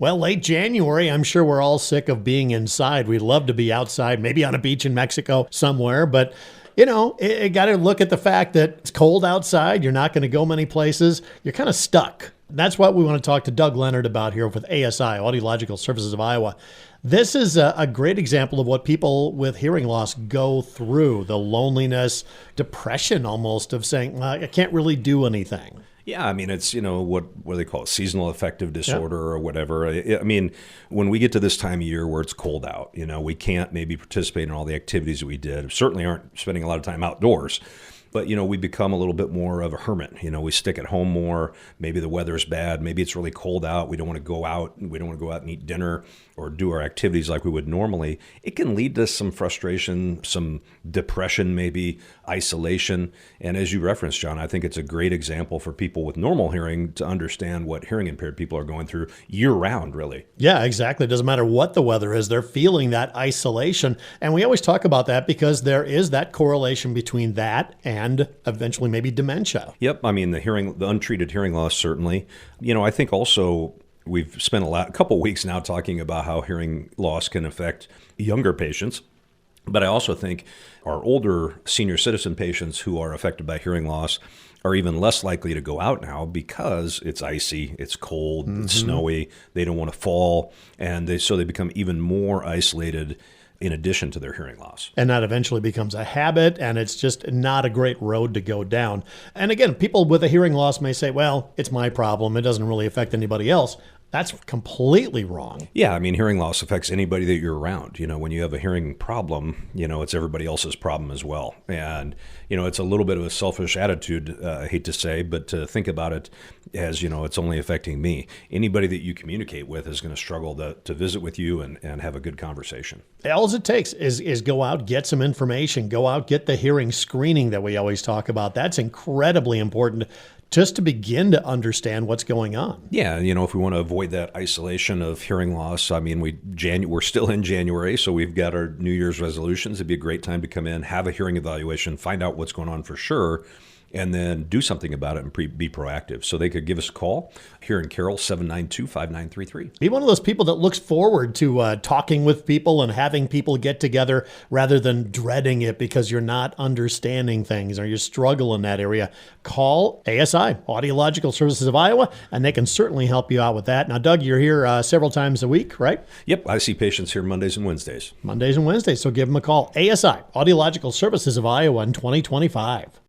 Well, late January, I'm sure we're all sick of being inside. We'd love to be outside, maybe on a beach in Mexico somewhere, but you got to look at the fact that it's cold outside. You're not going to go many places. You're kind of stuck. That's what we want to talk to Doug Leonard about here with ASI, Audiological Services of Iowa. This is a great example of what people with hearing loss go through, the loneliness, depression almost of saying, I can't really do anything. Yeah, I mean, it's, what do they call it? Seasonal affective disorder or whatever. I mean, when we get to this time of year where it's cold out, we can't maybe participate in all the activities that we did. Certainly aren't spending a lot of time outdoors. But, we become a little bit more of a hermit. We stick at home more. Maybe the weather's bad. Maybe it's really cold out. We don't want to go out. We don't want to go out and eat dinner or do our activities like we would normally. It can lead to some frustration, some depression, maybe isolation. And as you referenced, John, I think it's a great example for people with normal hearing to understand what hearing impaired people are going through year round, really. Yeah, exactly. It doesn't matter what the weather is. They're feeling that isolation. And we always talk about that because there is that correlation between that and eventually maybe dementia. Yep. I mean, the untreated hearing loss, certainly. I think also we've spent a couple weeks now talking about how hearing loss can affect younger patients. But I also think our older senior citizen patients who are affected by hearing loss are even less likely to go out now because it's icy, it's cold, it's snowy, they don't want to fall, and so they become even more isolated in addition to their hearing loss. And that eventually becomes a habit, and it's just not a great road to go down. And again, people with a hearing loss may say, well, it's my problem. It doesn't really affect anybody else. That's completely wrong. Yeah, I mean, hearing loss affects anybody that you're around. When you have a hearing problem, it's everybody else's problem as well. And, it's a little bit of a selfish attitude, I hate to say, but to think about it as, it's only affecting me. Anybody that you communicate with is going to struggle to visit with you and have a good conversation. All it takes is go out, get some information, go out, get the hearing screening that we always talk about. That's incredibly important just to begin to understand what's going on. Yeah, if we want to avoid that isolation of hearing loss, I mean, we're still in January, so we've got our New Year's resolutions. It'd be a great time to come in, have a hearing evaluation, find out what's going on for sure, and then do something about it and be proactive. So they could give us a call here in Carroll, 792-5933. Be one of those people that looks forward to talking with people and having people get together rather than dreading it because you're not understanding things or you struggle in that area. Call ASI, Audiological Services of Iowa, and they can certainly help you out with that. Now, Doug, you're here several times a week, right? Yep, I see patients here Mondays and Wednesdays. Mondays and Wednesdays, so give them a call. ASI, Audiological Services of Iowa in 2025.